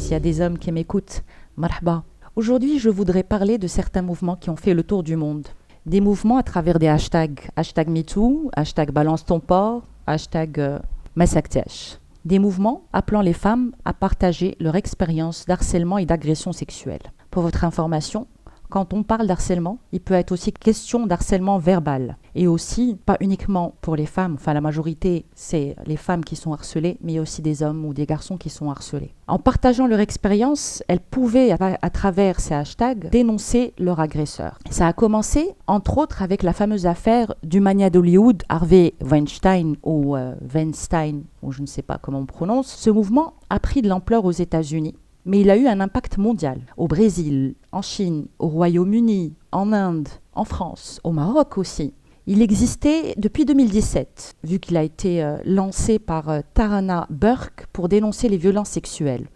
s'il y a des hommes qui m'écoutent, marhaba. Aujourd'hui, je voudrais parler de certains mouvements qui ont fait le tour du monde. Des mouvements à travers des hashtags. Hashtag MeToo, hashtag Balance ton porc, hashtag Massaktesh. Des mouvements appelant les femmes à partager leur expérience d'harcèlement et d'agression sexuelle. Pour votre information, quand on parle d'harcèlement, il peut être aussi question d'harcèlement verbal. Et aussi, pas uniquement pour les femmes, enfin la majorité, c'est les femmes qui sont harcelées, mais il y a aussi des hommes ou des garçons qui sont harcelés. En partageant leur expérience, elles pouvaient, à travers ces hashtags, dénoncer leur agresseur. Ça a commencé, entre autres, avec la fameuse affaire du magnat d'Hollywood, Harvey Weinstein, ou Weinstein, ou je ne sais pas comment on prononce. Ce mouvement a pris de l'ampleur aux États-Unis. Mais il a eu un impact mondial, au Brésil, en Chine, au Royaume-Uni, en Inde, en France, au Maroc aussi. Il existait depuis 2017, vu qu'il a été lancé par Tarana Burke pour dénoncer les violences sexuelles.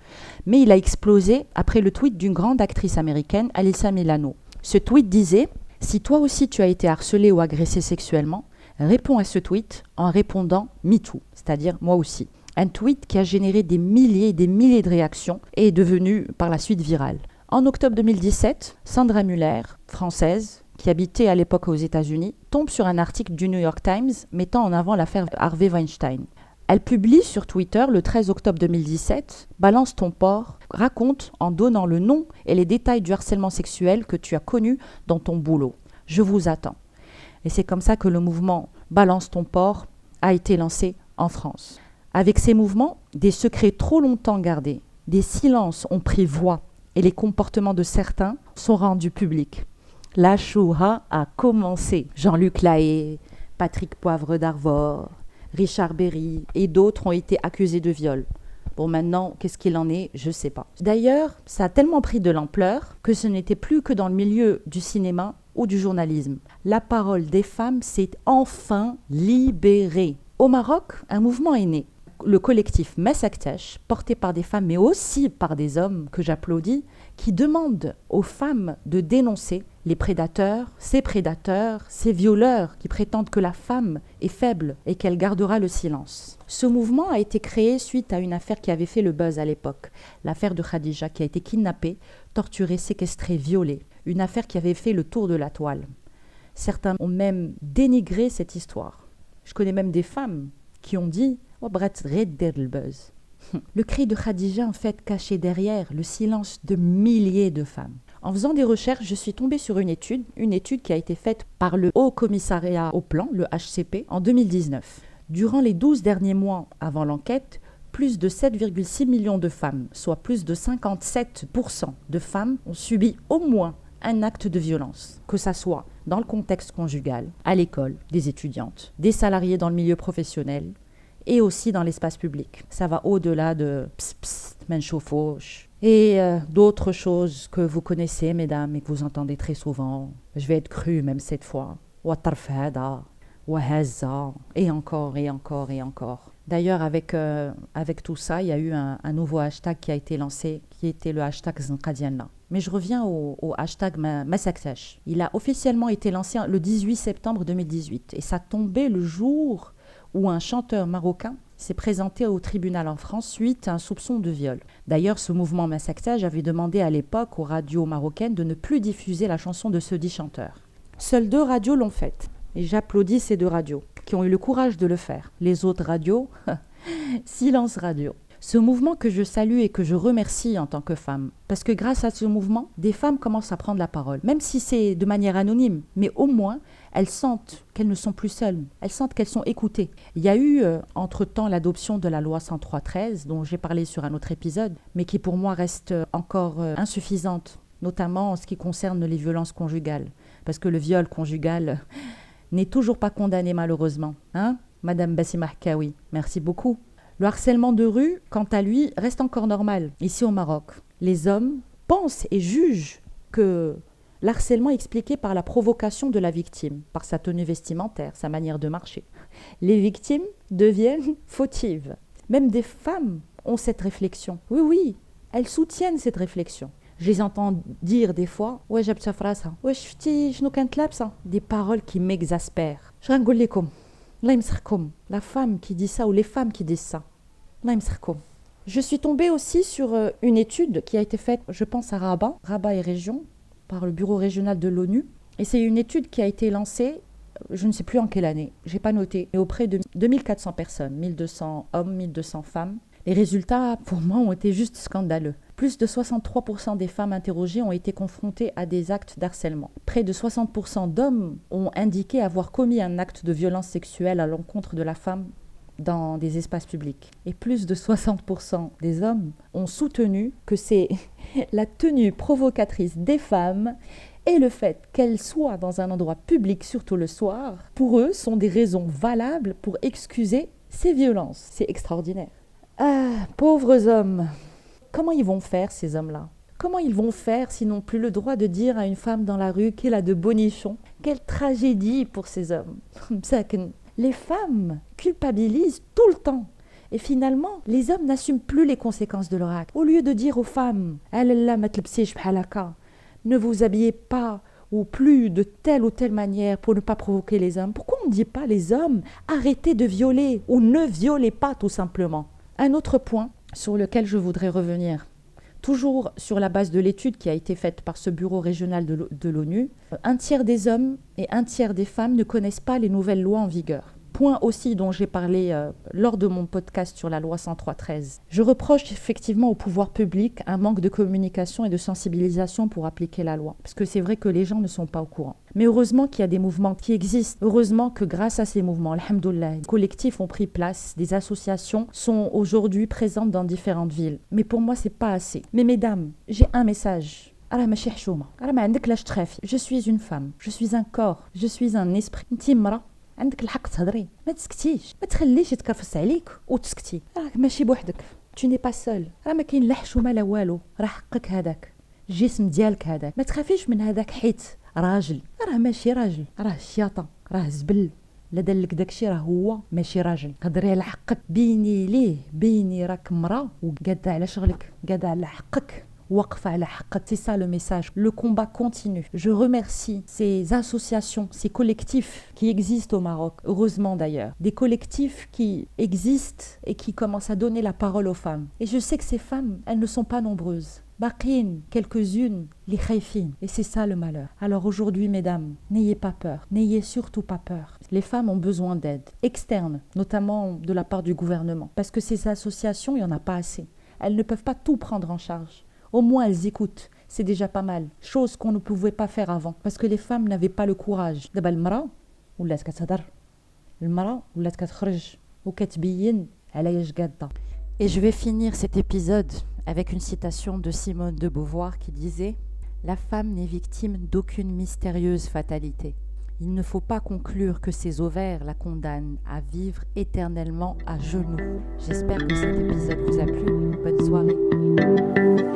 Mais il a explosé après le tweet d'une grande actrice américaine, Alyssa Milano. Ce tweet disait « Si toi aussi tu as été harcelé ou agressé sexuellement, réponds à ce tweet en répondant MeToo, c'est-à-dire moi aussi ». Un tweet qui a généré des milliers et des milliers de réactions et est devenu par la suite viral. En octobre 2017, Sandra Muller, française, qui habitait à l'époque aux États-Unis, tombe sur un article du New York Times mettant en avant l'affaire Harvey Weinstein. Elle publie sur Twitter le 13 octobre 2017 « Balance ton porc », raconte en donnant le nom et les détails du harcèlement sexuel que tu as connu dans ton boulot. Je vous attends. Et c'est comme ça que le mouvement « Balance ton porc » a été lancé en France. Avec ces mouvements, des secrets trop longtemps gardés, des silences ont pris voix et les comportements de certains sont rendus publics. La Shoah a commencé. Jean-Luc Lahaye, Patrick Poivre d'Arvor, Richard Berry et d'autres ont été accusés de viol. Bon, maintenant, qu'est-ce qu'il en est? Je ne sais pas. D'ailleurs, ça a tellement pris de l'ampleur que ce n'était plus que dans le milieu du cinéma ou du journalisme. La parole des femmes s'est enfin libérée. Au Maroc, un mouvement est né. Le collectif Massaktesh, porté par des femmes mais aussi par des hommes que j'applaudis, qui demandent aux femmes de dénoncer les prédateurs, ces violeurs qui prétendent que la femme est faible et qu'elle gardera le silence. Ce mouvement a été créé suite à une affaire qui avait fait le buzz à l'époque, l'affaire de Khadija qui a été kidnappée, torturée, séquestrée, violée, une affaire qui avait fait le tour de la toile. Certains ont même dénigré cette histoire. Je connais même des femmes qui ont dit le cri de Khadija en fait cachait derrière le silence de milliers de femmes. En faisant des recherches, je suis tombée sur une étude qui a été faite par le Haut Commissariat au Plan, le HCP, en 2019. Durant les 12 derniers mois avant l'enquête, plus de 7,6 millions de femmes, soit plus de 57% de femmes, ont subi au moins un acte de violence, que ça soit dans le contexte conjugal, à l'école, des étudiantes, des salariés dans le milieu professionnel, et aussi dans l'espace public. Ça va au-delà de pss pss, menchofauche et d'autres choses que vous connaissez, mesdames, et que vous entendez très souvent. Je vais être crue même cette fois. Watarfada, wahazza, et encore, et encore, et encore. D'ailleurs, avec tout ça, il y a eu un nouveau hashtag qui a été lancé, qui était le hashtag Zinqadiana. Mais je reviens au hashtag Massaktesh. Il a officiellement été lancé le 18 septembre 2018, et ça tombait le jour où un chanteur marocain s'est présenté au tribunal en France suite à un soupçon de viol. D'ailleurs, ce mouvement Massaktesh avait demandé à l'époque aux radios marocaines de ne plus diffuser la chanson de ce dit chanteur. Seules 2 radios l'ont faite, et j'applaudis ces 2 radios qui ont eu le courage de le faire. Les autres radios, silence radio. Ce mouvement que je salue et que je remercie en tant que femme, parce que grâce à ce mouvement, des femmes commencent à prendre la parole, même si c'est de manière anonyme, mais au moins, elles sentent qu'elles ne sont plus seules, elles sentent qu'elles sont écoutées. Il y a eu, entre-temps, l'adoption de la loi 103-13, dont j'ai parlé sur un autre épisode, mais qui pour moi reste encore insuffisante, notamment en ce qui concerne les violences conjugales, parce que le viol conjugal n'est toujours pas condamné malheureusement. Hein, Madame Bassima Hkawi, merci beaucoup. Le harcèlement de rue, quant à lui, reste encore normal, ici au Maroc. Les hommes pensent et jugent que l'harcèlement est expliqué par la provocation de la victime, par sa tenue vestimentaire, sa manière de marcher. Les victimes deviennent fautives. Même des femmes ont cette réflexion. Oui, oui, elles soutiennent cette réflexion. Je les entends dire des fois « Ouais, j'ai ça phrase, ouais, je n'ai qu'un ça ». Des paroles qui m'exaspèrent. Je rigole comme. La femme qui dit ça ou les femmes qui disent ça. Je suis tombée aussi sur une étude qui a été faite, je pense à Rabat et région, par le bureau régional de l'ONU. Et c'est une étude qui a été lancée, je ne sais plus en quelle année, je n'ai pas noté, mais auprès de 2400 personnes, 1200 hommes, 1200 femmes. Les résultats, pour moi, ont été juste scandaleux. Plus de 63% des femmes interrogées ont été confrontées à des actes d'harcèlement. Près de 60% d'hommes ont indiqué avoir commis un acte de violence sexuelle à l'encontre de la femme dans des espaces publics. Et plus de 60% des hommes ont soutenu que c'est la tenue provocatrice des femmes et le fait qu'elles soient dans un endroit public, surtout le soir, pour eux, sont des raisons valables pour excuser ces violences. C'est extraordinaire. Ah, pauvres hommes. Comment ils vont faire, ces hommes-là? Comment ils vont faire s'ils n'ont plus le droit de dire à une femme dans la rue qu'elle a de bonichons? Quelle tragédie pour ces hommes. Les femmes culpabilisent tout le temps. Et finalement, les hommes n'assument plus les conséquences de leur acte. Au lieu de dire aux femmes « ne vous habillez pas ou plus de telle ou telle manière pour ne pas provoquer les hommes », pourquoi on ne dit pas les hommes « arrêtez de violer » ou « ne violez pas tout simplement ». Un autre point sur lequel je voudrais revenir, toujours sur la base de l'étude qui a été faite par ce bureau régional de l'ONU, un tiers des hommes et un tiers des femmes ne connaissent pas les nouvelles lois en vigueur. Point aussi dont j'ai parlé lors de mon podcast sur la loi 103/13. Je reproche effectivement au pouvoir public un manque de communication et de sensibilisation pour appliquer la loi. Parce que c'est vrai que les gens ne sont pas au courant. Mais heureusement qu'il y a des mouvements qui existent. Heureusement que grâce à ces mouvements, alhamdoulilah, des collectifs ont pris place, des associations sont aujourd'hui présentes dans différentes villes. Mais pour moi, c'est pas assez. Mais mesdames, j'ai un message. Je suis une femme, je suis un corps, je suis un esprit. عندك الحق تهضري ما تسكتيش ما تخليش يتكرفس عليك وتسكتي راك ماشي بوحدك tu n'es pas seul راه ما كاين لا حشومه لا والو راه حقك هذاك الجسم ديالك هذاك ما تخافيش من هذاك حيت راجل راه ماشي راجل راه الشياطه راه زبل لا دلك داكشي راه هو ماشي راجل هضري على حقك بيني ليه بيني راك مرا وقاده على شغلك قاده على حقك C'est ça le message. Le combat continue. Je remercie ces associations, ces collectifs qui existent au Maroc, heureusement d'ailleurs. Des collectifs qui existent et qui commencent à donner la parole aux femmes. Et je sais que ces femmes, elles ne sont pas nombreuses. Baqin, quelques-unes, les khaifines. Et c'est ça le malheur. Alors aujourd'hui, mesdames, n'ayez pas peur. N'ayez surtout pas peur. Les femmes ont besoin d'aide externe, notamment de la part du gouvernement. Parce que ces associations, il n'y en a pas assez. Elles ne peuvent pas tout prendre en charge. Au moins, elles écoutent. C'est déjà pas mal. Chose qu'on ne pouvait pas faire avant. Parce que les femmes n'avaient pas le courage. دابا المرأة ولات كتهضر. المرأة ولات كتخرج وكتبين علاش قاده. Et je vais finir cet épisode avec une citation de Simone de Beauvoir qui disait « La femme n'est victime d'aucune mystérieuse fatalité. Il ne faut pas conclure que ses ovaires la condamnent à vivre éternellement à genoux. » J'espère que cet épisode vous a plu. Bonne soirée.